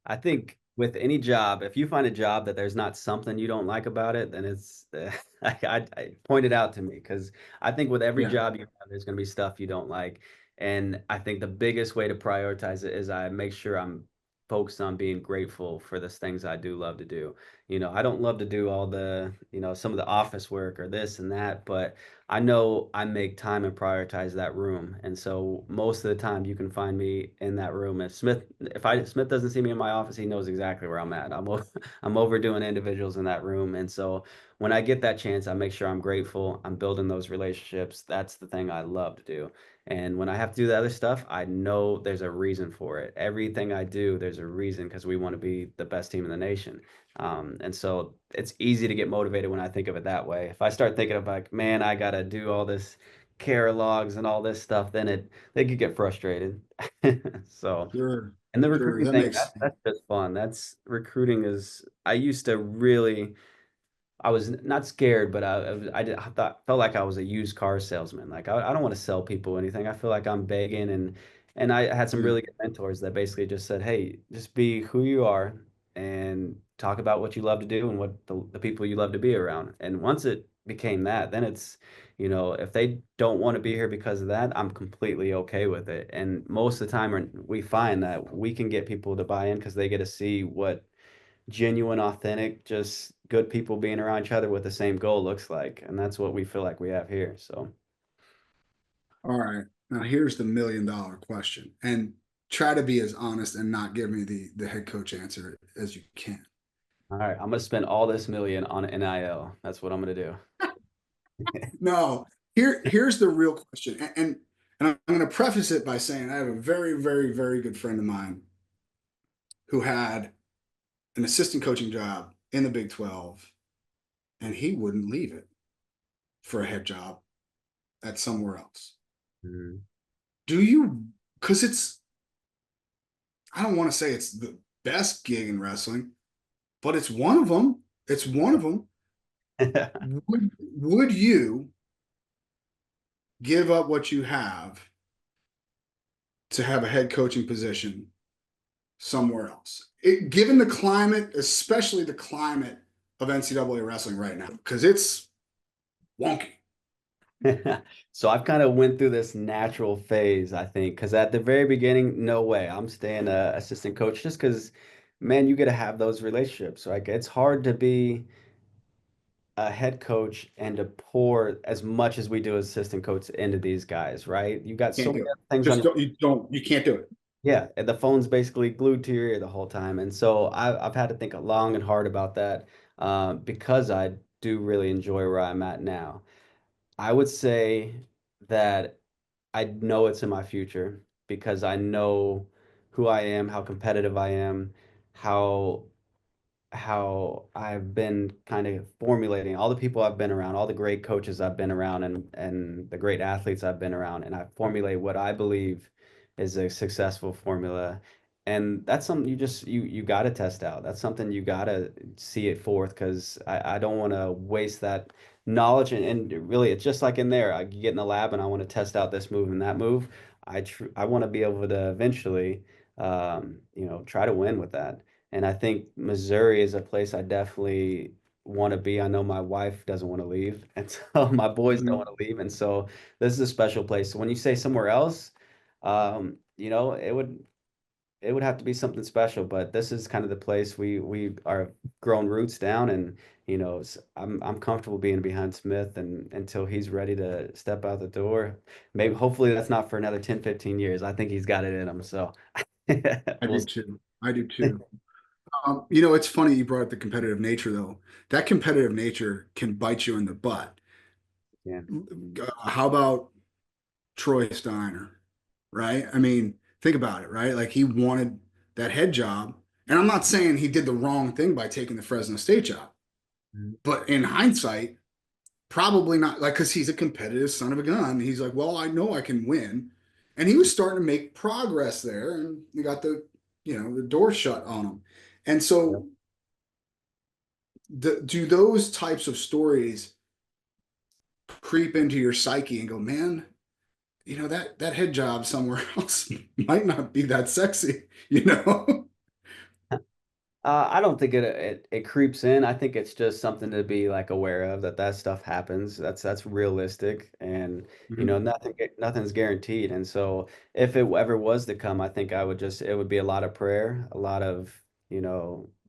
I think with any job, if you find a job that there's not something you don't like about it, then it's I point it out to me because I think with every
Yeah.
job you have, there's going to be stuff you don't like, and I think the biggest way to prioritize it is I make sure I'm focused on being grateful for the things I do love to do. I don't love to do all the, some of the office work or this and that, but I know I make time and prioritize that room. And so most of the time you can find me in that room. If Smith doesn't see me in my office, he knows exactly where I'm at. I'm overdoing individuals in that room. And so when I get that chance, I make sure I'm grateful. I'm building those relationships. That's the thing I love to do. And when I have to do the other stuff, I know there's a reason for it. Everything I do, there's a reason because we want to be the best team in the nation. And so it's easy to get motivated when I think of it that way. If I start thinking of like, man, I gotta do all this care logs and all this stuff, then they could get frustrated. So,
Sure.
and the
Sure.
recruiting
That
thing,
makes
that's just fun. That's recruiting is I used to really I was not scared, but felt like I was a used car salesman. Like I don't want to sell people anything. I feel like I'm begging, and I had some
yeah.
really good mentors that basically just said, "Hey, just be who you are and talk about what you love to do and what the people you love to be around." And once it became that, then it's, if they don't want to be here because of that, I'm completely okay with it. And most of the time, we find that we can get people to buy in because they get to see what genuine, authentic, just good people being around each other with the same goal looks like. And that's what we feel like we have here. So,
All right. Now here's the $1 million question. And try to be as honest and not give me the head coach answer as you can.
all right, I'm going to spend all this million on NIL. That's what I'm going to do.
No, here's the real question. And I'm going to preface it by saying I have a very, very, very good friend of mine who had an assistant coaching job in the Big 12, and he wouldn't leave it for a head job at somewhere else.
Mhm.
Do you? Because I don't want to say it's the best gig in wrestling, but it's one of them. It's one of them. Would you give up what you have to have a head coaching position somewhere else? Given the climate, especially the climate of NCAA wrestling right now, because it's wonky.
So I've kind of went through this natural phase, I think, because at the very beginning, no way, I'm staying a assistant coach just because, man, you got to have those relationships. Like it's hard to be a head coach and to pour as much as we do as assistant coach into these guys, right? You got so
Can't
many
do it.
other things on
Just
your
you can't do it.
yeah, and the phone's basically glued to your ear the whole time. And so I've had to think long and hard about that because I do really enjoy where I'm at now. I would say that I know it's in my future because I know who I am, how competitive I am, how how I've been kind of formulating all the people I've been around, all the great coaches I've been around, and the great athletes I've been around, and I formulate what I believe is a successful formula. And that's something you got to test out. That's something you got to see it forth because I don't want to waste that knowledge. And really, it's just like in there. I get in the lab and I want to test out this move and that move. I want to be able to eventually, try to win with that. And I think Missouri is a place I definitely want to be. I know my wife doesn't want to leave, and so my boys don't
Mhm.
want to leave. And so this is a special place. So when you say somewhere else, it would have to be something special. But this is kind of the place we are grown roots down, and I'm comfortable being behind Smith and until he's ready to step out the door. Maybe hopefully that's not for another 10, 15 years. I think he's got it in him. So
I
we'll
do
see.
too. I do too. It's funny you brought up the competitive nature though. That competitive nature can bite you in the butt.
Yeah.
How about Troy Steiner, right? I mean, think about it, right? Like he wanted that head job. And I'm not saying he did the wrong thing by taking the Fresno State job,
Mhm.
but in hindsight, probably not like because he's a competitive son of a gun. He's like, well, I know I can win. And he was starting to make progress there, and he got the door shut on him. And
Yep.
so do those types of stories creep into your psyche and go, man, that head job somewhere else might not be that sexy.
I don't think it creeps in. I think it's just something to be like aware of that stuff happens. That's realistic, and
Mhm.
nothing's guaranteed. And so if it ever was to come, I think it would be a lot of prayer, a lot of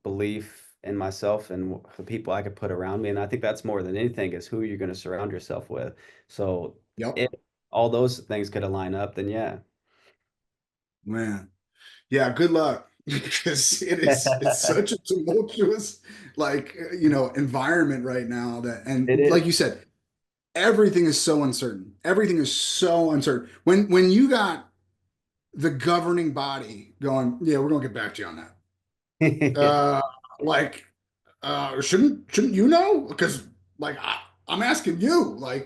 belief in myself and the people I could put around me. And I think that's more than anything is who you're going to surround yourself with. So
Yep,
if all those things could align up, then yeah.
man. Yeah, good luck because it's such a tumultuous environment right now
It
and
is.
like you said, everything is so uncertain. Everything is so uncertain. When you got the governing body going, yeah, we're gonna get back to you on that. Uh like shouldn't you know? Because I'm asking you, and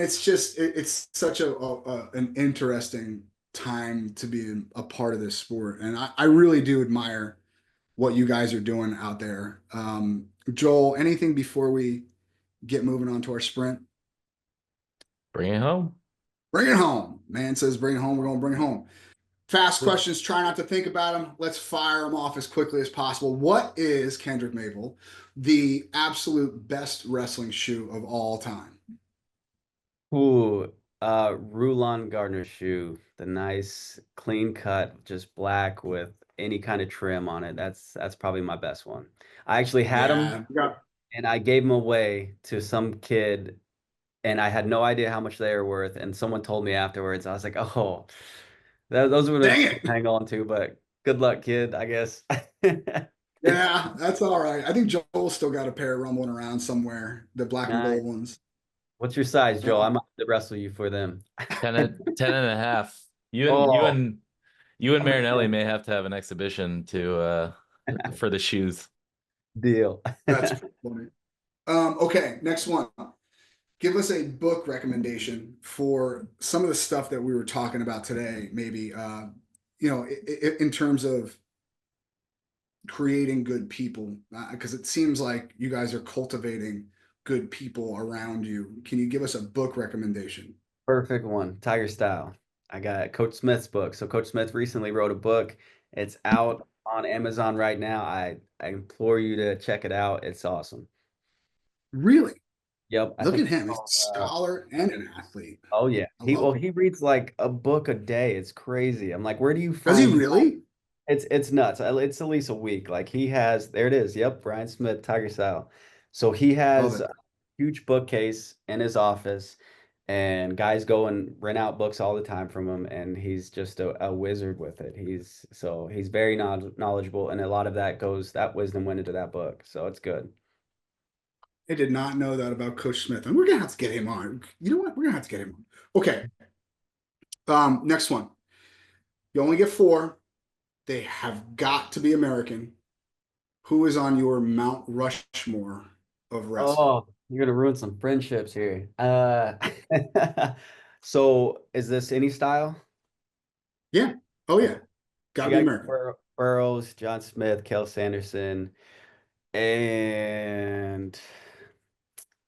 it's just it's such an interesting time to be a part of this sport, and I really do admire what you guys are doing out there. Joel, anything before we get moving on to our sprint?
Bring it home.
Bring it home. Man says bring it home. We're gonna bring it home. Fast
Yeah.
questions. Try not to think about them. Let's fire them off as quickly as possible. What is Kendrick Maple the absolute best wrestling shoe of all time?
Ooh, Rulon Gardner shoe, the nice clean cut, just black with any kind of trim on it. That's probably my best one. I actually had them
Yeah, we got.
and I gave them away to some kid and I had no idea how much they were worth. And someone told me afterwards, I was like, oh, those would have
Dang
to
it.
hang on to, but good luck, kid, I guess.
Yeah, that's all right. I think Joel's still got a pair rumbling around somewhere, the black and
Nice.
gold ones.
What's your size, Joel? I
Uh,
might have to wrestle you for them.
10 and a half. You and you
Oh,
and you and
I'm a
Marinelli
10.
may have to have an exhibition to for the shoes.
Deal.
that's pretty funny. Okay, next one. Give us a book recommendation for some of the stuff that we were talking about today, maybe in terms of creating good people, because it seems like you guys are cultivating good people around you. Can you give us a book recommendation?
Perfect one. Tiger Style. I got Coach Smith's book. So Coach Smith recently wrote a book. It's out on Amazon right now. I implore you to check it out. It's awesome.
Really?
Yep. I
Look
think
at
it's
him. He's a
called
scholar and an athlete.
oh yeah.
I
He
love
well
it.
he reads like a book a day. It's crazy. I'm like, where do you
Does he
find
really?
it's nuts. It's at least a week. Like he has, there it is. Yep, Brian Smith, Tiger Style. So he
Love
has
it.
a huge bookcase in his office, and guys go and rent out books all the time from him, and he's just a wizard with it. He's very knowledgeable, and a lot of that wisdom went into that book. So it's good.
I did not know that about Coach Smith, and we're gonna have to get him on. You know what? We're gonna have to get him on. Okay. Next one. You only get four. They have got to be American. who is on your Mount Rushmore of wrestling?
Oh, you're gonna ruin some friendships here. So is this any style?
Yeah. Oh yeah.
Okay.
Gotta
You
be
got
American.
Burrows, John Smith, Kel Sanderson, and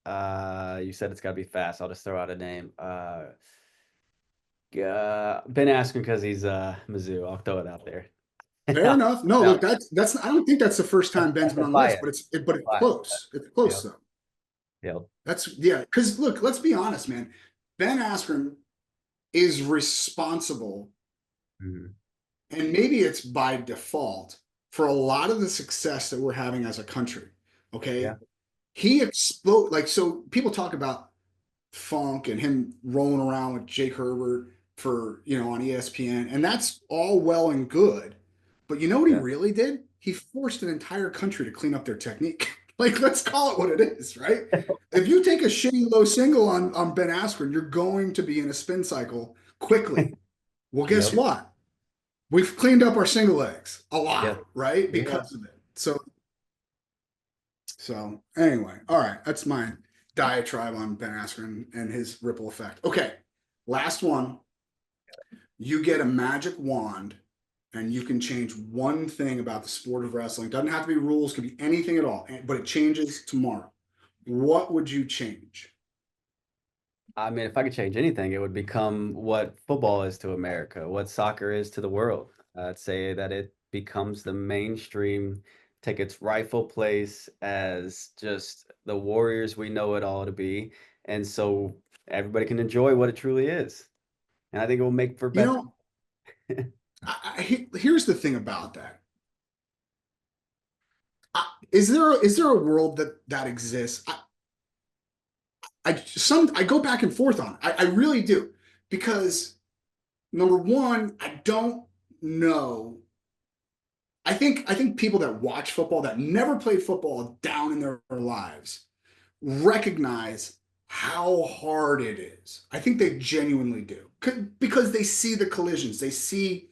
you said it's gotta be fast. I'll just throw out a name. Ben Askren because he's Mizzou. I'll throw it out there.
Fair enough. No,
No,
look, that's I don't think that's the first time Ben's
that's
been
a
on the list,
bias.
but it's
Bias.
close. It's close
Yeah.
though.
Yeah.
That's yeah, because look, let's be honest, man. Ben Askren is responsible,
Mhm.
and maybe it's by default, for a lot of the success that we're having as a country. Okay.
Yeah.
He explode like so people talk about Funk and him rolling around with Jake Herbert for on ESPN, and that's all well and good. But you know what he
Yeah.
really did? He forced an entire country to clean up their technique. Like, let's call it what it is, right? If you take a shitty low single on Ben Askren, you're going to be in a spin cycle quickly. Well, guess
Yep.
what? We've cleaned up our single legs a
Yeah.
lot, right?
Yeah.
Because of it. So anyway, all right, that's my diatribe on Ben Askren and his ripple effect. Okay, last one. You get a magic wand and you can change one thing about the sport of wrestling. Doesn't have to be rules, could be anything at all, but it changes tomorrow. What would you change?
I mean, if I could change anything, it would become what football is to America, what soccer is to the world. I'd say that it becomes the mainstream, take its rightful place as just the warriors we know it all to be. And so everybody can enjoy what it truly is. And I think it will make for
You
better.
know, here's the thing about that. Is there a world that exists? I go back and forth on it. I really do, because number one, I don't know. I think people that watch football that never played football down in their lives recognize how hard it is. I think they genuinely do, because they see the collisions. They see,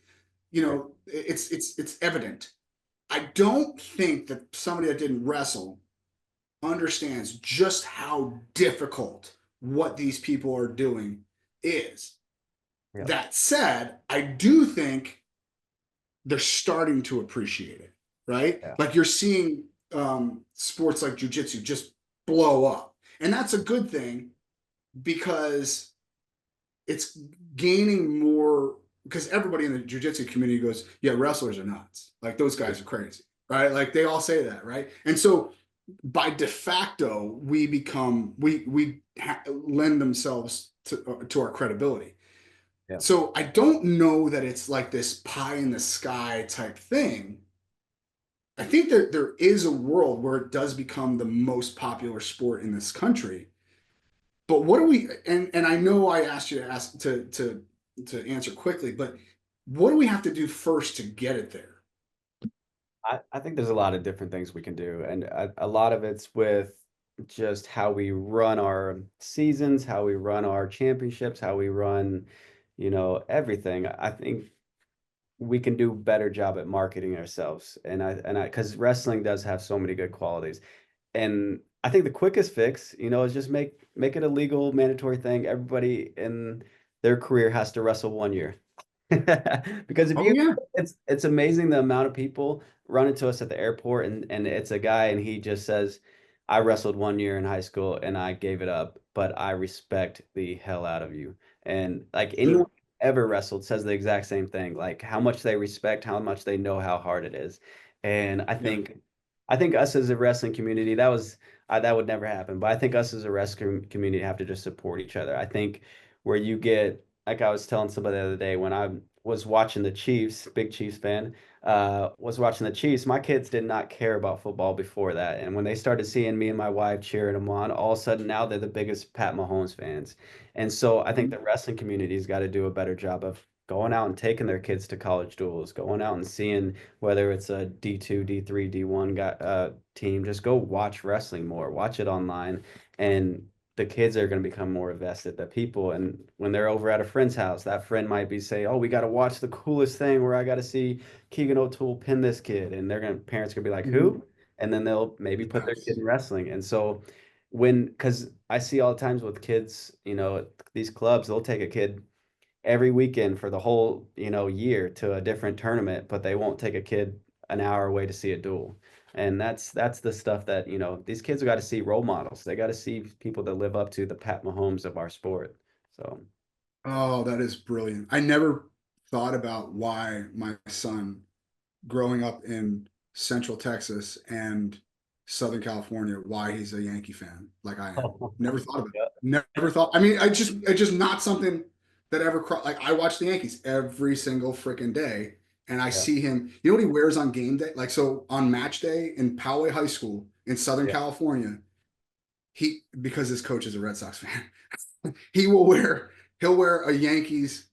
it's evident. I don't think that somebody that didn't wrestle understands just how difficult what these people are doing is.
Yeah.
That said, I do think they're starting to appreciate it, right?
Yeah.
Like, you're seeing sports like jujitsu just blow up. And that's a good thing, because it's gaining more, because everybody in the jujitsu community goes, yeah, wrestlers are nuts. Like, those guys are crazy, right? Like, they all say that, right? And so by de facto, we lend themselves to our credibility.
Yeah.
So I don't know that it's like this pie in the sky type thing. I think that there is a world where it does become the most popular sport in this country. But what do we, and I know I asked you to answer quickly, but what do we have to do first to get it there?
I think there's a lot of different things we can do. And a lot of it's with just how we run our seasons, how we run our championships, how we run, everything. I think we can do a better job at marketing ourselves. Because wrestling does have so many good qualities. And I think the quickest fix, is just make it a legal, mandatory thing. Everybody in their career has to wrestle 1 year. Because
Oh yeah.
it's amazing the amount of people run into us at the airport, and it's a guy and he just says, I wrestled 1 year in high school and I gave it up, but I respect the hell out of you. And like anyone
Sure.
ever wrestled says the exact same thing, like how much they respect, how much they know how hard it is. And I
Yeah.
think us as a wrestling community, that would never happen. But I think us as a wrestling community have to just support each other. I think where you get, like I was telling somebody the other day when I was watching the Chiefs, big Chiefs fan, was watching the Chiefs. My kids did not care about football before that. And when they started seeing me and my wife cheering them on, all of a sudden now they're the biggest Pat Mahomes fans. And so I think the wrestling community's got to do a better job of going out and taking their kids to college duels, going out and seeing whether it's a D2, D3, D1 team, just go watch wrestling more, watch it online. And the kids are going to become more invested, the people. And when they're over at a friend's house, that friend might be say, oh, we got to watch the coolest thing where I got to see Keegan O'Toole pin this kid. And parents going to be like,
Mhm.
who? and then they'll maybe put their
Yes.
kid in wrestling. And so because I see all the times with kids, these clubs, they'll take a kid every weekend for the whole, year to a different tournament, but they won't take a kid an hour away to see a duel. And that's the stuff that, these kids have got to see role models. They got to see people that live up to the Pat Mahomes of our sport. So,
Oh, that is brilliant. I never thought about why my son, growing up in Central Texas and Southern California, why he's a Yankee fan like I am. Never thought about it. Never thought. I mean, it's just not something that ever like I watch the Yankees every single freaking day, and I see him. You know what he wears on game day? Like, so on match day in Poway High School in Southern California, because his coach is a Red Sox fan, he'll wear a Yankees.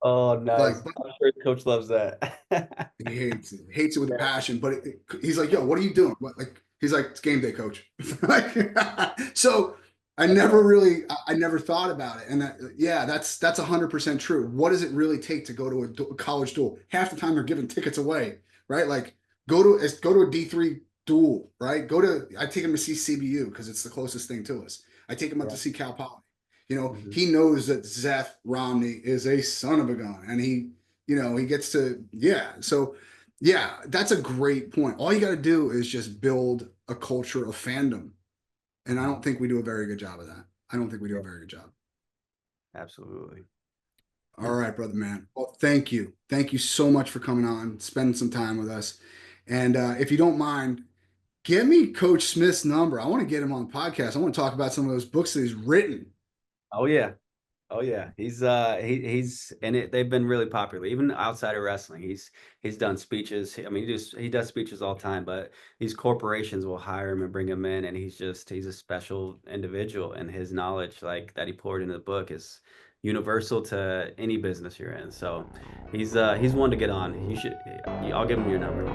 Oh, nice.
Like,
I'm sure the coach loves that.
he hates it with a passion, but he's like, yo, what are you doing? What, like, he's like, it's game day, coach. Like, so I never thought about it. And that's 100% true. What does it really take to go to a college duel? Half the time they're giving tickets away, right? Like go to a D3 duel, right? I take him to see CBU because it's the closest thing to us. I take him up to see Cal Poly. He knows that Seth Romney is a son of a gun, and he gets to, So that's a great point. All you got to do is just build a culture of fandom. And I don't think we do a very good job of that. I don't think we do a very good job.
Absolutely.
All right, brother, man. Well, thank you. Thank you so much for coming on, spending some time with us. And if you don't mind, give me Coach Smith's number. I want to get him on the podcast. I want to talk about some of those books that he's written.
Oh yeah. He's and they've been really popular, even outside of wrestling. He's done speeches. I mean, he does speeches all the time, but these corporations will hire him and bring him in, and he's a special individual, and his knowledge like that he poured into the book is universal to any business you're in. So he's one to get on. I'll give him your number.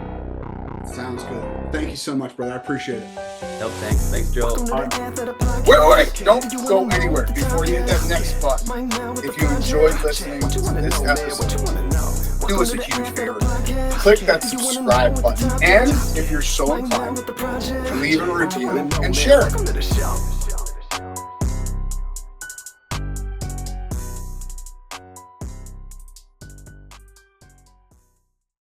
Sounds good. Thank you so much, brother. I appreciate it.
Nope, thanks, Joe.
Wait, don't go anywhere before you hit that next button. If you enjoyed listening to this episode, do us a huge favor. Click that subscribe button. And if you're so inclined, leave a review and share it.